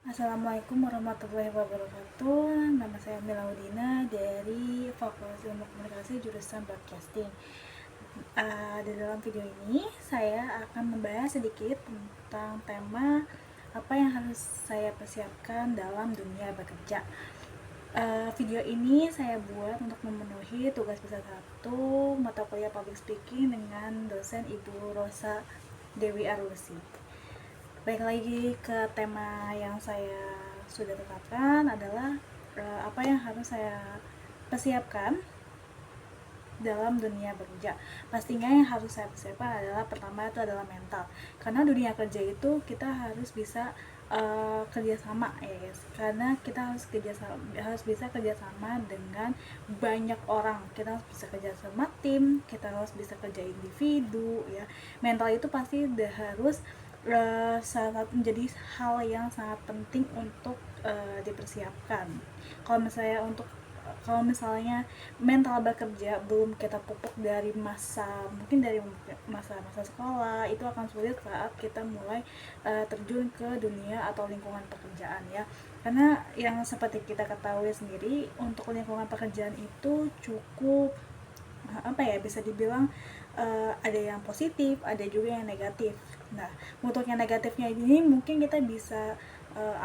Assalamualaikum warahmatullahi wabarakatuh. Nama saya Milaudina dari Fakultas Ilmu Komunikasi jurusan Broadcasting. Di dalam video ini saya akan membahas sedikit tentang tema apa yang harus saya persiapkan dalam dunia bekerja. Video ini saya buat untuk memenuhi tugas besar 1 mata kuliah Public Speaking dengan dosen Ibu Rosa Dewi Arusi. Baik lagi ke tema yang saya sudah tetapkan adalah apa yang harus saya persiapkan dalam dunia bekerja. Pastinya yang harus saya persiapkan adalah pertama itu adalah mental, karena dunia kerja itu kita harus bisa kerjasama ya guys, karena kita harus bisa kerjasama dengan banyak orang, kita harus bisa kerja sama tim, kita harus bisa kerja individu ya. Mental itu pasti udah harus menjadi hal yang sangat penting untuk dipersiapkan. Kalau misalnya mental bekerja belum kita pupuk dari masa sekolah, itu akan sulit saat kita mulai terjun ke dunia atau lingkungan pekerjaan ya. Karena yang seperti kita ketahui sendiri, untuk lingkungan pekerjaan itu cukup bisa dibilang ada yang positif, ada juga yang negatif. Nah, untuk yang negatifnya ini mungkin kita bisa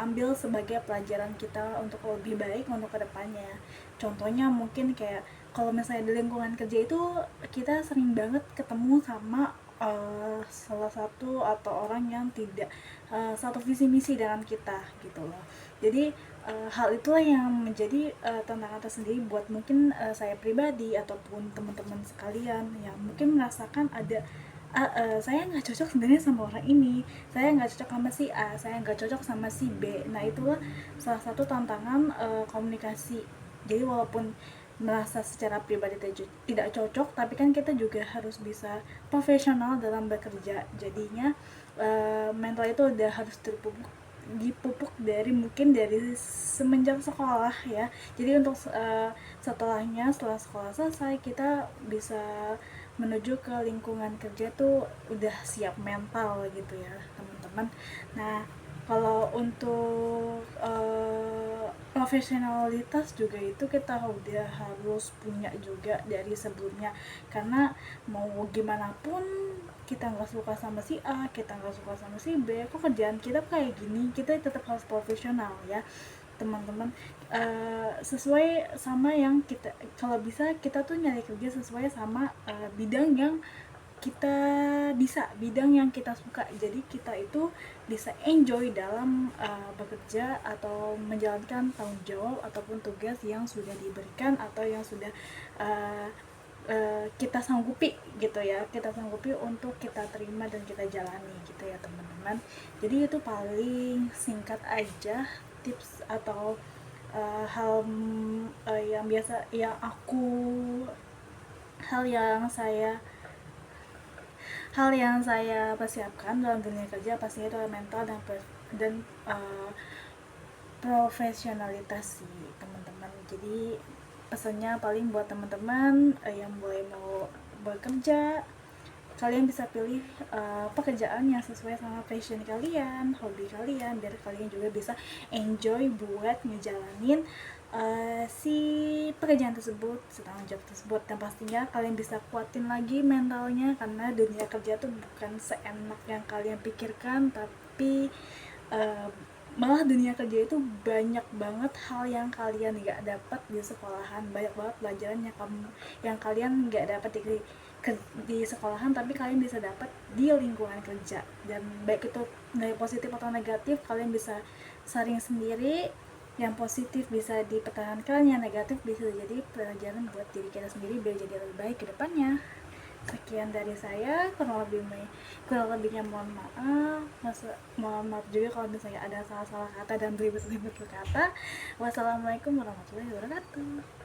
ambil sebagai pelajaran kita untuk lebih baik untuk kedepannya. Contohnya mungkin kayak kalau misalnya di lingkungan kerja itu kita sering banget ketemu sama salah satu atau orang yang tidak satu visi misi dengan kita gitu loh. Jadi hal itulah yang menjadi tantangan tersendiri buat mungkin saya pribadi ataupun teman-teman sekalian yang mungkin merasakan ada saya nggak cocok sebenarnya sama orang ini, saya nggak cocok sama si A, saya nggak cocok sama si B. Nah, itulah salah satu tantangan komunikasi. Jadi walaupun merasa secara pribadi tidak cocok, tapi kan kita juga harus bisa profesional dalam bekerja. Jadinya mental itu udah harus dipupuk dari semenjak sekolah ya. Jadi untuk setelah sekolah selesai, kita bisa menuju ke lingkungan kerja tuh udah siap mental gitu ya teman-teman. Nah, kalau untuk profesionalitas juga itu kita udah harus punya juga dari sebelumnya, karena mau gimana pun kita nggak suka sama si A, kita nggak suka sama si B, kok kerjaan kita kayak gini, kita tetap harus profesional ya teman-teman. Sesuai sama yang kita, kalau bisa kita tuh nyari kerja sesuai sama bidang yang kita bidang yang kita suka, jadi kita itu bisa enjoy dalam bekerja atau menjalankan tanggung jawab ataupun tugas yang sudah diberikan atau yang sudah uh, kita sanggupi gitu ya, kita sanggupi untuk kita terima dan kita jalani gitu ya teman-teman. Jadi itu paling singkat aja tips atau yang biasa yang aku hal yang saya hal yang saya persiapkan dalam dunia kerja pastinya itu mental dan profesionalitas sih teman-teman. Jadi pesannya paling buat teman-teman yang mulai mau bekerja, kalian bisa pilih pekerjaan yang sesuai sama passion kalian, hobi kalian, biar kalian juga bisa enjoy buat ngejalanin si pekerjaan tersebut, setanggung jawab tersebut. Dan pastinya kalian bisa kuatin lagi mentalnya, karena dunia kerja tuh bukan seenak yang kalian pikirkan, tapi malah dunia kerja itu banyak banget hal yang kalian nggak dapat di sekolahan, banyak banget pelajaran yang kalian nggak dapat di sekolahan, tapi kalian bisa dapat di lingkungan kerja. Dan baik itu positif atau negatif, kalian bisa saring sendiri. Yang positif bisa dipertahankan, yang negatif bisa jadi pelajaran buat diri kita sendiri biar jadi lebih baik ke depannya. Sekian dari saya, kurang lebihnya mohon maaf juga kalau misalnya ada salah-salah kata dan ribet-ribet kata. Wassalamualaikum warahmatullahi wabarakatuh.